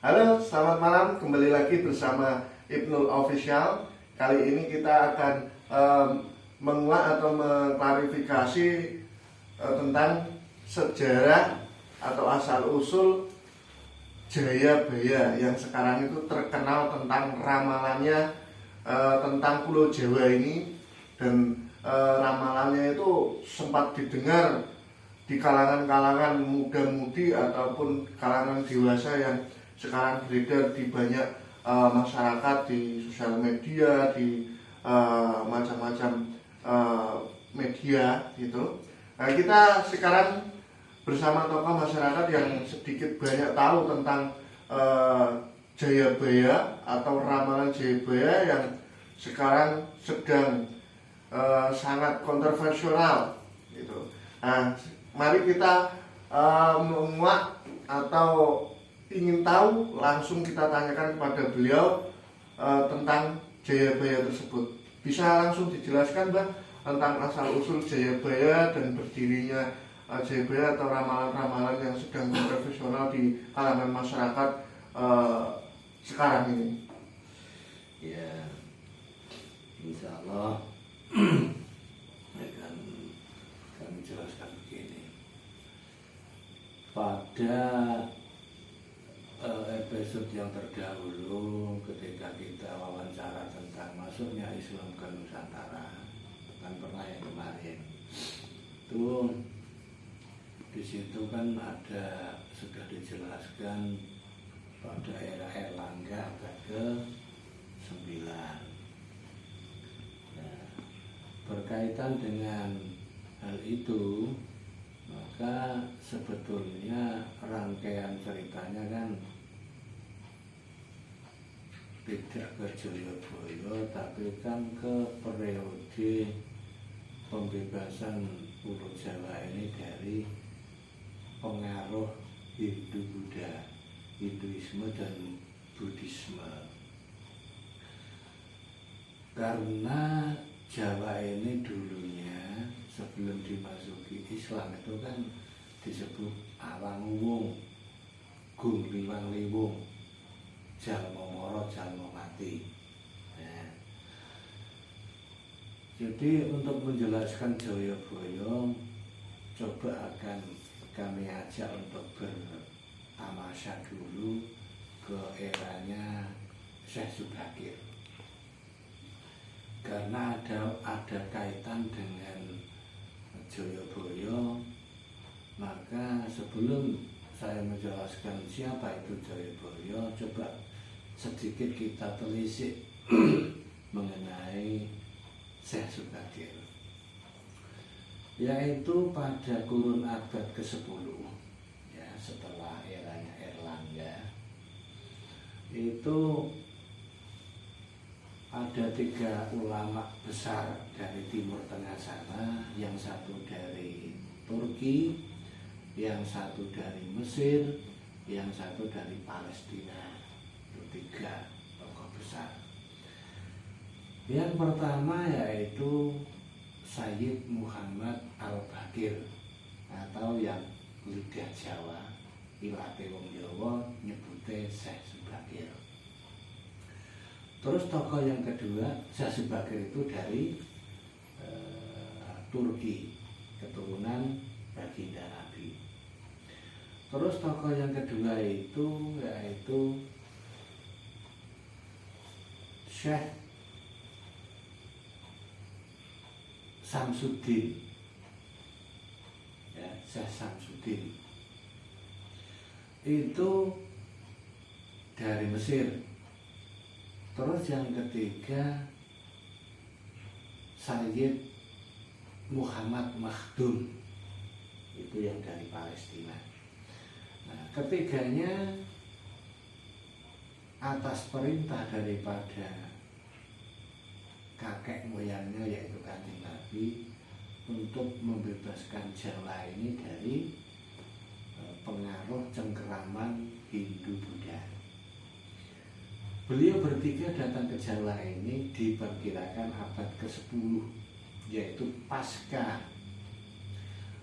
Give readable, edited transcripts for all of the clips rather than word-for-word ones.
Halo, selamat malam. Kembali lagi bersama Ibnul Official. Kali ini kita akan menguak atau mengklarifikasi tentang sejarah atau asal-usul Jayabaya yang sekarang itu terkenal tentang ramalannya tentang Pulau Jawa ini. Dan ramalannya itu sempat didengar di kalangan-kalangan muda-mudi ataupun kalangan dewasa yang sekarang beredar di banyak masyarakat, di sosial media, di macam-macam media gitu. Nah, kita sekarang bersama tokoh masyarakat yang sedikit banyak tahu tentang Jayabaya atau ramalan Jayabaya yang sekarang sedang sangat kontroversial gitu. Nah, mari kita menguak atau ingin tahu, langsung kita tanyakan kepada beliau tentang Jayabaya tersebut. Bisa langsung dijelaskan, Mbak, tentang asal-usul Jayabaya dan berdirinya Jayabaya atau ramalan-ramalan yang sedang profesional di kalangan masyarakat sekarang ini? Ya, insya Allah akan kami jelaskan begini. Pada episode yang terdahulu ketika kita wawancara tentang masuknya Islam ke Nusantara, kan pernah yang kemarin itu di situ kan ada sudah dijelaskan pada era Erlangga abad ke-9. Nah, berkaitan dengan hal itu, maka sebetulnya rangkaian ceritanya kan tidak ke Jayabaya, tapi kan ke periode pembebasan Pulau Jawa ini dari pengaruh Hindu-Buddha, Hinduisme dan Buddhisme. Karena Jawa ini dulunya sebelum dimasuki Islam itu kan disebut Awanguwung, Gung Liwang Liwung, Jalma Moro Jalma Mati. Nah, jadi untuk menjelaskan Jayabaya, coba akan kami ajak untuk bertamasya dulu ke eranya Syekh Subakir. Karena ada kaitan dengan Jayabaya, maka sebelum saya menjelaskan siapa itu Jayabaya, coba sedikit kita telisik mengenai Syekh Subakir, yaitu pada kurun abad ke-10 ya, setelah eranya Erlangga itu ada 3 ulama besar dari Timur Tengah sana, yang satu dari Turki, yang satu dari Mesir, yang satu dari Palestina. Itu 3 tokoh besar. Yang pertama yaitu Sayyid Muhammad Al-Baqir, atau yang lidah Jawa, ilate wong Jawa nyebute Syekh Subakir. Terus tokoh yang kedua, Syekh Subakir itu dari Turki, keturunan baginda Nabi. Terus tokoh yang kedua itu yaitu Syekh Samsuddin, ya, Syekh Samsuddin itu dari Mesir. Terus yang ketiga Sayyid Muhammad Makhdum, itu yang dari Palestina. Nah, ketiganya atas perintah daripada kakek moyangnya yaitu Kanjeng Nabi untuk membebaskan Jawa ini dari pengaruh cengkeraman Hindu-Buddha. Beliau bertiga datang ke Jawa ini diperkirakan abad ke-10, yaitu pasca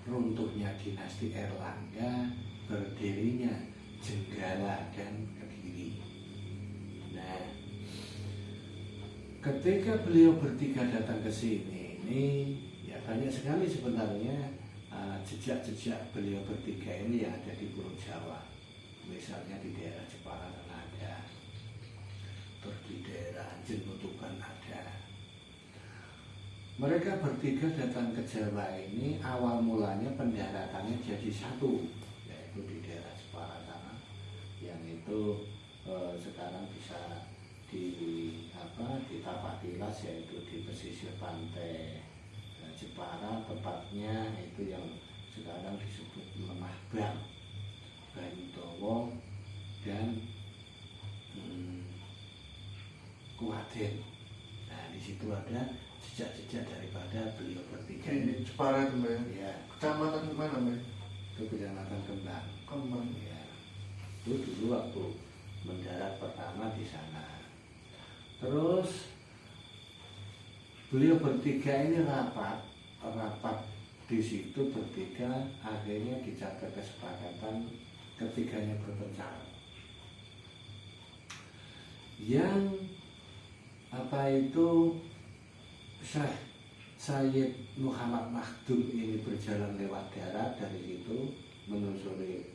runtuhnya dinasti Erlangga, berdirinya Jenggala dan Kediri. Nah, ketika beliau bertiga datang ke sini, ini ya banyak sekali sebenarnya jejak-jejak beliau bertiga ini yang ada di Pulau Jawa. Misalnya di daerah Jepara ada, terus di daerah Jenutuban ada. Mereka bertiga datang ke Jawa ini awal mulanya pendaratannya jadi satu, yaitu di daerah Jepara sana, yang itu sekarang bisa ditapak tilas, yaitu di pesisir pantai Jepara, tepatnya itu yang sekarang disebut Lemah Bang, Banyutowo dan Kuaden. Nah, di situ ada jejak-jejak daripada beliau bertiga ini. Jepara itu Mbak ya? Ya, Kecamatan mana Mbak? itu Kecamatan Kembang. Kembang. Ya, itu dulu waktu mendarat pertama di sana. Terus beliau bertiga ini rapat di situ bertiga, akhirnya dicapai kesepakatan ketiganya berpencar. Yang Syekh Sayyid Muhammad Makhdum ini berjalan lewat darat dari situ menyusuri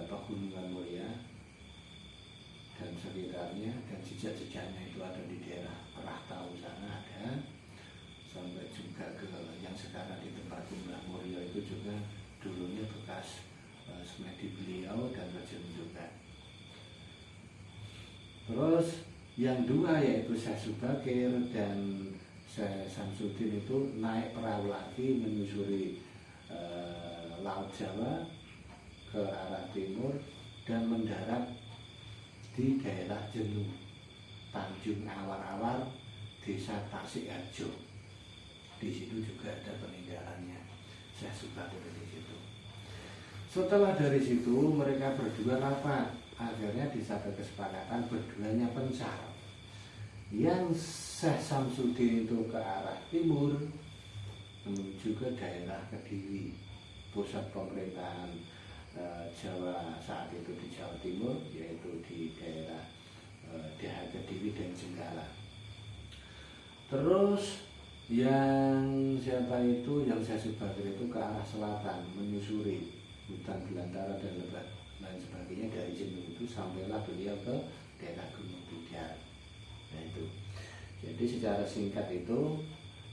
Pegunungan Muria dan sekitarnya, dan jejak-jejaknya itu ada di daerah Rahtau sana ada, sampai juga ke yang sekarang di tempat Mbah Muria itu juga dulunya bekas semedi beliau dan rejim juga. Terus yang dua yaitu Syekh Subakir dan Syekh Samsudin itu naik perahu lagi menyusuri Laut Jawa ke arah timur dan mendarat di daerah Jenu, Tanjung Awar-Awar, Desa Tasikharjo. Di situ juga ada peninggalannya Syekh Subakir di situ. Setelah dari situ mereka berdua rapat, akhirnya dicapai kesepakatan berduanya pencar. Yang Syekh Samsudin itu ke arah timur menuju ke daerah Kediri, pusat pemerintahan Jawa saat itu di Jawa Timur, yaitu di daerah Daha Kediri dan Jenggala. Terus yang siapa itu, yang Syekh Subakir itu ke arah selatan menyusuri hutan belantara dan lebat lain sebagainya dari Jenuh itu, sampailah beliau ke daerah Gunung Bujar. Nah itu, jadi secara singkat itu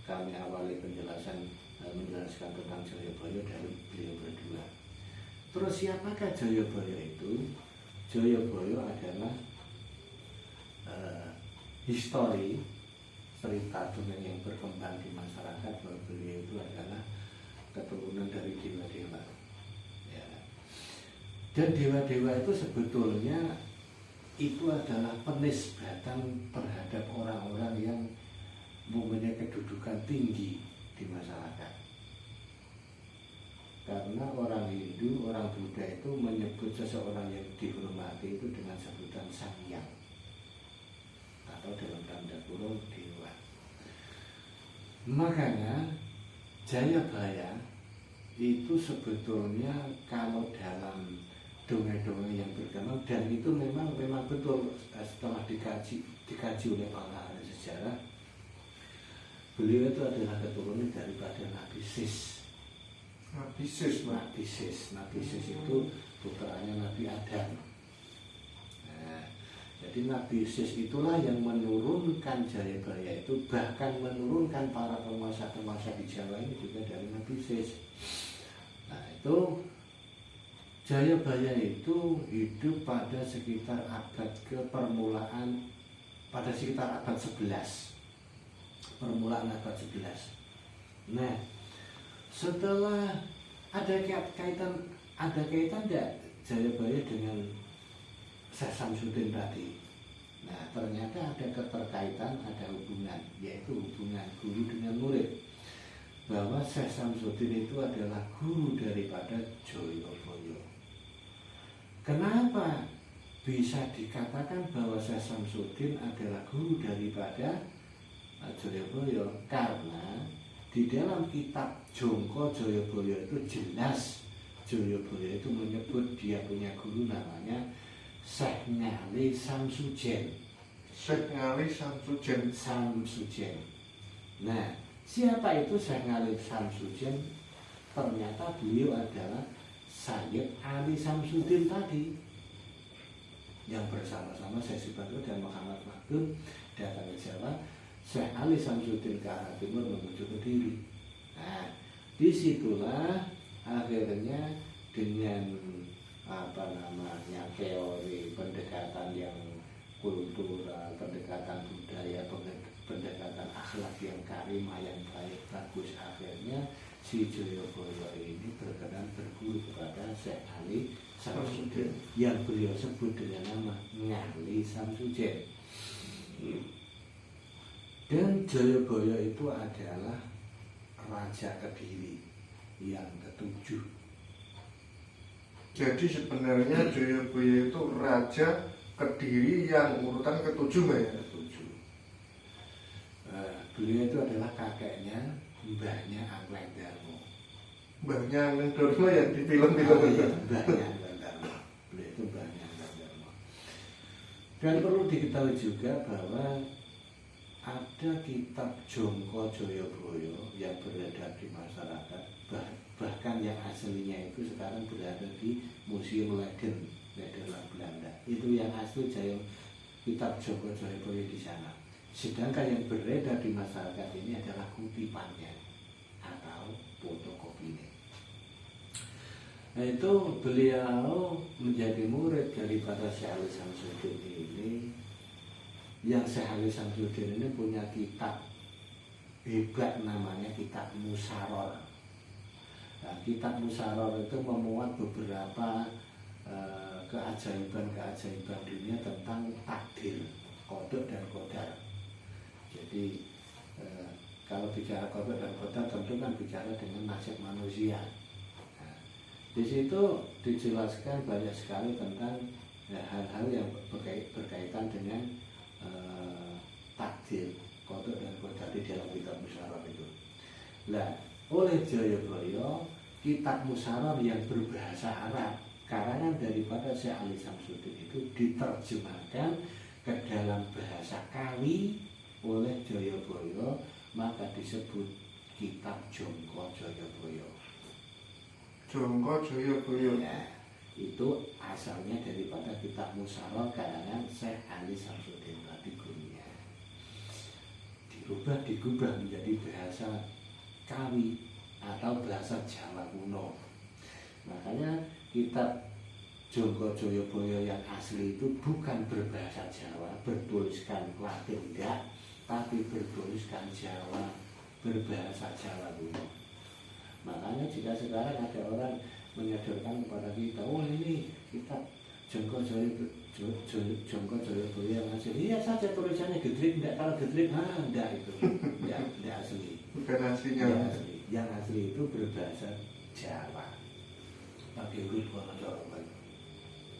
kami awali menjelaskan tentang Jayabaya dari beliau berdua. Terus siapakah Jayabaya itu? Jayabaya adalah histori, cerita dongeng yang berkembang di masyarakat bahwa beliau itu adalah keturunan dari dewa-dewa. Ya. Dan dewa-dewa itu sebetulnya itu adalah penisbatan terhadap orang-orang yang mempunyai kedudukan tinggi di masyarakat. Karena orang Hindu, orang Buddha itu menyebut seseorang yang dihormati itu dengan sebutan Sang Hyang, atau dalam tanda kurung dewa. Makanya Jayabaya itu sebetulnya kalau dalam dongeng-dongeng yang berkembang, dan itu memang betul setelah dikaji oleh para ahli sejarah, beliau itu adalah keturunan daripada Nabi Sis. Nabi Sis itu putranya Nabi Adam. Nah, jadi Nabi Sis itulah yang menurunkan Jayabaya itu, bahkan menurunkan para penguasa-penguasa di Jawa ini juga dari Nabi Sis. Nah itu Jayabaya itu hidup pada sekitar abad permulaan, pada sekitar abad 11, permulaan abad 11. Nah, setelah ada kaitan enggak Jayabaya dengan Syekh Samsudin tadi? Nah, ternyata ada keterkaitan, ada hubungan, yaitu hubungan guru dengan murid. Bahwa Syekh Samsudin itu adalah guru daripada Jayabaya. Kenapa bisa dikatakan bahwa Syekh Samsudin adalah guru daripada Jayabaya? Karena di dalam kitab Jongko Jayabaya itu jelas Jayabaya itu menyebut dia punya guru namanya Syekh Ngali Samsudin. Syekh Ngali Samsudin. Samsudin. Nah, siapa itu Syekh Ngali Samsudin? Ternyata beliau adalah Sayyid Ali Samsudin tadi, yang bersama-sama Syekh Subakir dan Muhammad Magun datang ke Jawa. Syekh Ali Samsudin ke arah timur menuju Kediri. Nah, disitulah akhirnya dengan teori pendekatan yang kultural, pendekatan budaya, pendekatan akhlak yang karimah, yang baik, bagus, akhirnya si Jayabaya ini berkenan berguru kepada Syekh Ali Samsudin yang beliau sebut dengan nama Ngali Samsudin. Dan Jayabaya itu adalah Raja Kediri yang ketujuh. Jadi sebenarnya Jayabaya itu Raja Kediri yang urutan ketujuh, Mbak ya? Ketujuh. Beliau itu adalah kakeknya mbahnya Angkleng Darmo. Mbahnya Angkleng Darmo yang di film-film itu. Iya, mbahnya Angkleng Darmo. Beliau itu mbahnya Angkleng Darmo. Dan perlu diketahui juga bahwa ada kitab Jongko Jayabaya yang beredar di masyarakat, bahkan yang aslinya itu sekarang berada di Museum Leiden, Nederland, Belanda. Itu yang asli kitab Jongko Jayabaya di sana. Sedangkan yang beredar di masyarakat ini adalah kutipannya atau fotokopinya. Nah, itu beliau menjadi murid daripada Syekh Ali Samsudin ini. Yang Syekh Ali Samsudin ini punya kitab hebat namanya kitab Musaror. Nah, kitab Musaror itu memuat beberapa keajaiban-keajaiban dunia tentang takdir, kodok dan kodar. Jadi kalau bicara kodok dan kodar tentu kan bicara dengan nasib manusia. Nah, di situ dijelaskan banyak sekali tentang hal-hal yang berkaitan dengan takdir, kodok dan kodar di dalam kitab Musaror itu. Nah, oleh Jayabaya, kitab Musaror yang berbahasa Arab karangan daripada Syekh Ali Samsudin itu diterjemahkan ke dalam bahasa Kawi oleh Jayabaya, maka disebut kitab Jongko Jayabaya. Jongko Jayabaya. Ya, itu asalnya daripada kitab Musaror karangan Syekh Ali Samsudin tadi gurunya. Digubah menjadi bahasa Kawi atau bahasa Jawa kuno. Makanya kitab Jongko Jayabaya yang asli itu bukan berbahasa Jawa, bertuliskan Latin enggak, tapi bertuliskan Jawa, berbahasa Jawa kuno. Makanya jika sekarang ada orang menyodorkan kepada kita, oh ini kitab Jongko Jayabaya yang asli, iya saja tulisannya Gedrik, enggak, kalau Gedrik, enggak itu, enggak asli. Bukan aslinya. Yang asli itu berbahasa Jawa, pakai huruf Wonosobo.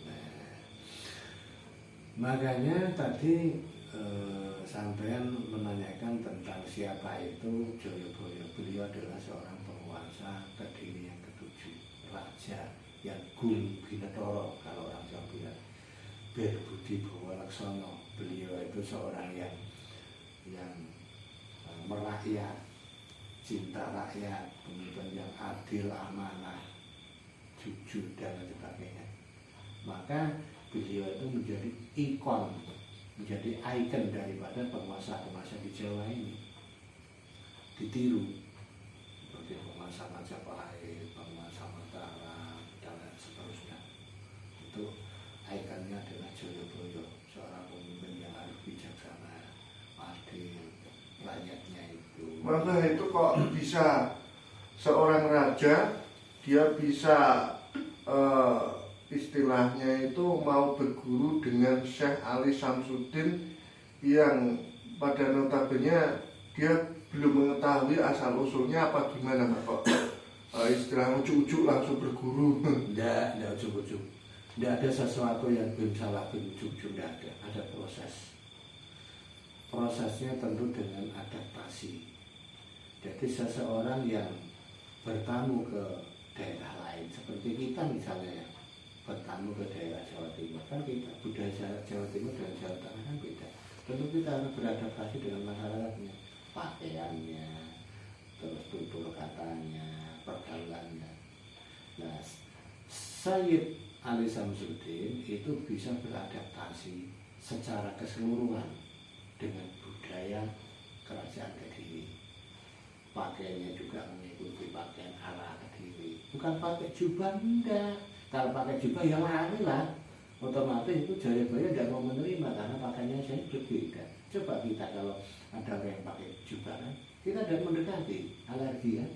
Nah, makanya tadi sampean menanyakan tentang siapa itu Jayabaya. Beliau adalah seorang penguasa Kediri yang ketujuh, raja yang Gung Binetoro kalau orang Jawa bilang, Berbudi Bawa Laksono. Beliau itu seorang yang merakyat, cinta rakyat, pemimpin yang adil, amanah, jujur dan lain sebagainya. Maka beliau itu menjadi ikon, menjadi ikon daripada penguasa-penguasa di Jawa ini, ditiru seperti penguasa Majapahit, penguasa Mataram dan lain seterusnya. Itu ikonnya adalah Jayabaya, seorang pemimpin yang harus bijaksana, adil, rakyatnya itu. Maka itu kok bisa seorang raja dia bisa istilahnya itu mau berguru dengan Syekh Ali Samsudin yang pada notabene dia belum mengetahui asal usulnya apa gimana, Pak, kok istilahnya ujuk-ujuk langsung berguru. Enggak ujuk-ujuk. Enggak ada sesuatu yang belum salah, belum ujuk-ujuk, enggak ada. Ada proses. Prosesnya tentu dengan adaptasi. Jadi seseorang yang bertamu ke daerah lain. Seperti kita misalnya bertamu ke daerah Jawa Timur, kan kita budaya Jawa Timur dan Jawa Tengah kan beda. Tentu kita harus beradaptasi dengan masyarakatnya, pakaiannya, terus tutur katanya, pergaulannya. Nah, Sayyid Ali Samsudin itu bisa beradaptasi secara keseluruhan dengan budaya kerajaan Kediri. Pakaiannya juga mengikuti pakaian ala Kediri, bukan pakai jubah, enggak. Kalau pakai jubah ya lari lah, otomatis itu Jayabaya tidak mau menerima karena pakaiannya saya berbeda. Coba kita kalau ada orang yang pakai jubah kan, kita tidak mendekati, alergi kan.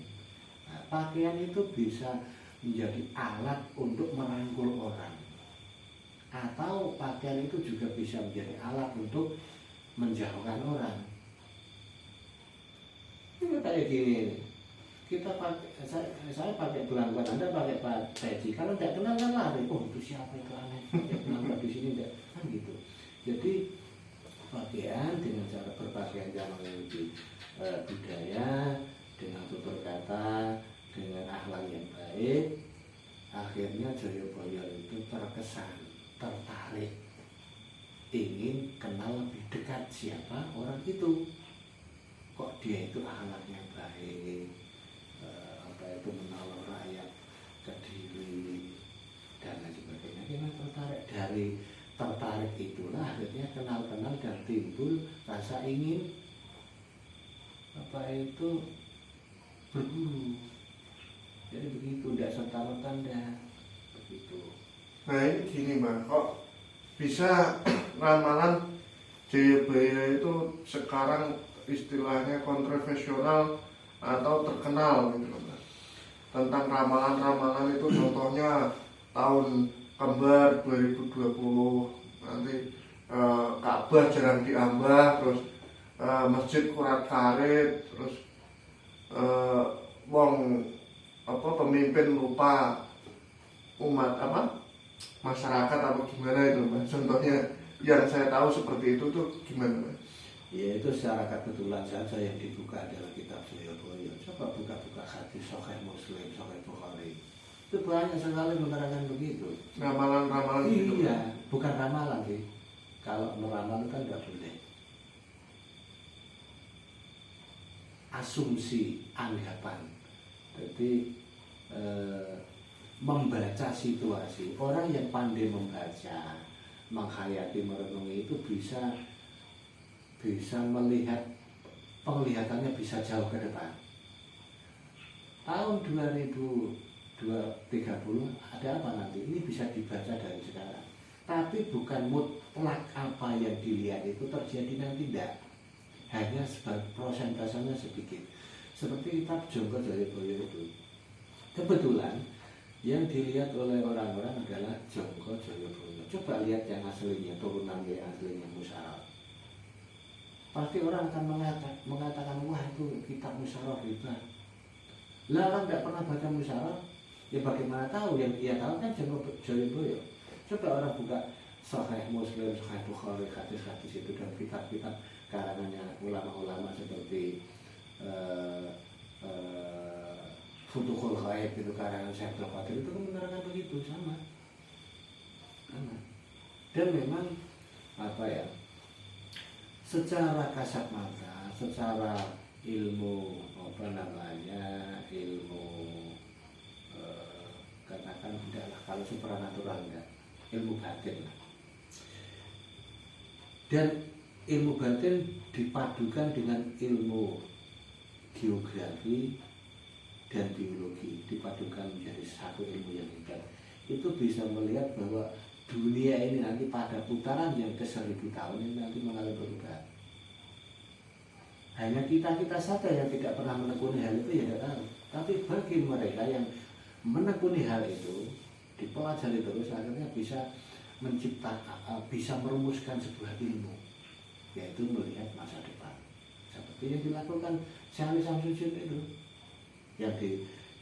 Nah, pakaian itu bisa menjadi alat untuk merangkul orang, atau pakaian itu juga bisa menjadi alat untuk menjauhkan orang. Ini kayak gini nih. Kita pakai, saya pakai belangkon, Anda pakai peci. Kalau tidak kenal kan lari. Oh itu siapa itu aneh? Belangkon di sini tidak kan gitu. Jadi pakaian dengan cara berpakaian yang memiliki budaya, dengan tutur kata, dengan akhlak yang baik, akhirnya Jayabaya itu terkesan, tertarik, ingin kenal lebih dekat siapa orang itu. Kok dia itu akhlaknya baik, itu menolong rakyat Kediri dan lain sebagainya. Kita tertarik itulah akhirnya kenal-kenal dan timbul rasa ingin berburu. Jadi begitu, tidak serta-merta begitu. Nah ini gini Mbak, kok bisa ramalan Jayabaya itu sekarang istilahnya kontroversial atau terkenal gitu Mbak? Tentang ramalan-ramalan itu, contohnya tahun kembar 2020 nanti Ka'bah jarang diambah, terus masjid kurat karet, terus pemimpin lupa umat masyarakat apa gimana itu Mbak? Contohnya yang saya tahu seperti itu tuh gimana Mbak? Ya itu secara kebetulan saja yang dibuka adalah kitab Jayabaya. Coba buka-buka hadis Sahih Muslim, Sahih Bukhari. Itu banyak sekali menerangkan begitu. Ramalan-ramalan gitu. Iya, bukan ramalan sih. Kalau meramal kan tidak boleh. Asumsi, anggapan. Jadi membaca situasi. Orang yang pandai membaca, menghayati, merenungi itu bisa melihat, penglihatannya bisa jauh ke depan. Tahun 2030 ada apa nanti? Ini bisa dibaca dari sekarang. Tapi bukan mutlak apa yang dilihat itu terjadi nanti, tidak. Hanya prosentasenya sedikit. Seperti kitab Jongko Jayabaya itu. Kebetulan yang dilihat oleh orang-orang adalah Jongko Jayabaya. Coba lihat yang aslinya, turunan yang aslinya Musyarah. Pasti orang akan mengatakan wah itu kitab Musyarah riba. Lah orang tidak pernah baca Musyarah, ya bagaimana tahu? Yang dia tahu kan Jongko Jayabaya. Coba orang buka Sahih Muslim, Sahih Bukhari, hadis-hadis itu dan kitab-kitab karangannya ulama-ulama seperti Futuhul Ghaib itu karangan Syekh Abdul Qadir itu menerangkan begitu sama. Dan memang secara kasat mata, secara ilmu ilmu katakan tidaklah, kalau supranatural enggak, ilmu batin lah. Dan ilmu batin dipadukan dengan ilmu geografi dan biologi, dipadukan menjadi satu ilmu yang hebat. Itu bisa melihat bahwa dunia ini nanti pada putaran yang ke-1000 tahun ini nanti mengalami perubahan. Hanya kita saja yang tidak pernah menekuni hal itu ya tidak tahu. Tapi bagi mereka yang menekuni hal itu, dipelajari terus, akhirnya bisa menciptakan, bisa merumuskan sebuah ilmu, yaitu melihat masa depan. Seperti yang dilakukan Syekh Ali Samsudin itu, yang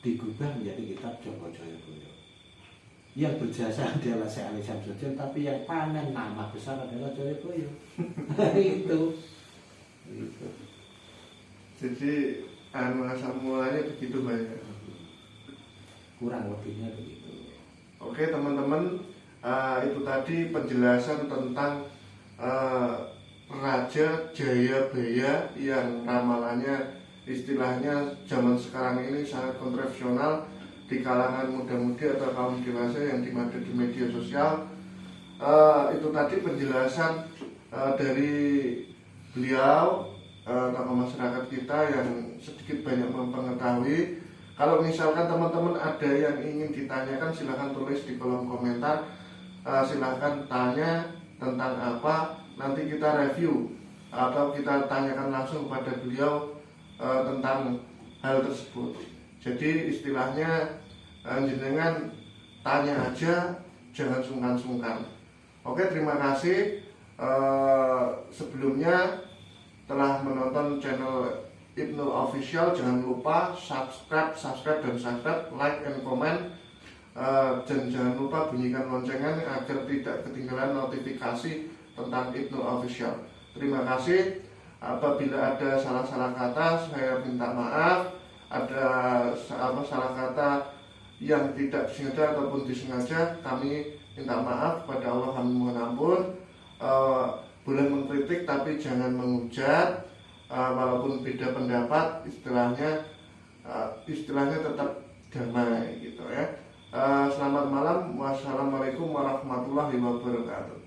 digubah menjadi kitab Jongko Jayabaya. Yang berjasa adalah Syekh Ali Samsudin, tapi yang panen nama besar adalah Jayabaya. Itu. Jadi asal mulanya begitu banyak. kurang lebihnya begitu. Oke teman-teman, itu tadi penjelasan tentang Raja Jayabaya yang ramalannya istilahnya zaman sekarang ini sangat kontroversial di kalangan muda-mudi atau kaum dewasa yang dimada di media sosial. Itu tadi penjelasan dari beliau, tokoh masyarakat kita yang sedikit banyak mengetahui. Kalau misalkan teman-teman ada yang ingin ditanyakan, silahkan tulis di kolom komentar. Silahkan tanya tentang apa, nanti kita review atau kita tanyakan langsung kepada beliau tentang hal tersebut. Jadi istilahnya jenengan tanya aja, jangan sungkan-sungkan. Oke, terima kasih sebelumnya telah menonton channel Ibnul Official. Jangan lupa subscribe, like and comment, dan jangan lupa bunyikan loncengnya agar tidak ketinggalan notifikasi tentang Ibnul Official. Terima kasih. Apabila ada salah-salah kata, saya minta maaf. Ada salah kata yang tidak disengaja ataupun disengaja, kami minta maaf kepada Allah, kami mohon ampun. Boleh mengkritik tapi jangan menghujat. Walaupun beda pendapat, istilahnya tetap damai gitu ya. Selamat malam. Wassalamualaikum warahmatullahi wabarakatuh.